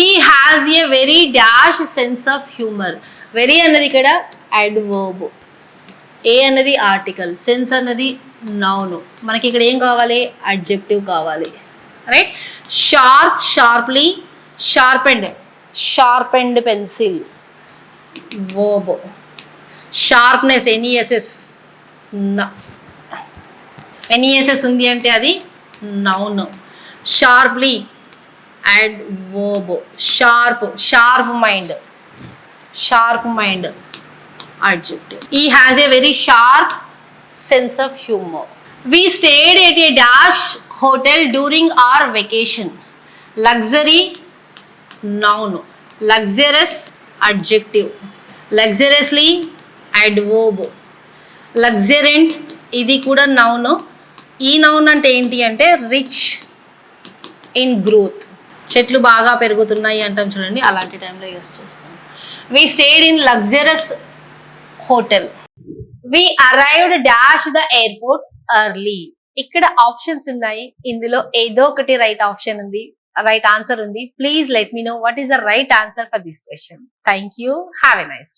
ఈ has a very dash sense of humour. Very అన్నది ఇక్కడ అడ్వర్బ్, ఏ అన్నది ఆర్టికల్, సెన్స్ అన్నది నౌన్. మనకి ఇక్కడ ఏం కావాలి? అడ్జెక్టివ్ కావాలి. Right. Sharp, sharply, sharpened, sharpened pencil verb. Sharpness, N E S S, N E S S ఉంది అంటే అది noun. Sharply adverb. Sharp, sharp mind, sharp mind adjective. He has a very sharp sense of humor. We stayed at a dash hotel during our vacation. Luxury noun, luxurious adjective, luxuriously adverb, luxuriant ఇది కూడా noun. ఈ noun అంటే ఏంటి అంటే rich in growth, చెట్లు బాగా పెరుగుతున్నాయి అంటాం చూడండి, అలాంటి టైంలో యూస్ చేస్తాం. We stayed in luxurious hotel. We arrived dash the airport early. ఇక్కడ ఆప్షన్స్ ఉన్నాయి, ఇందులో ఏదో ఒకటి రైట్ ఆప్షన్ ఉంది, రైట్ ఆన్సర్ ఉంది. Please let me know what is the right answer for this question. Thank you. Have a nice day.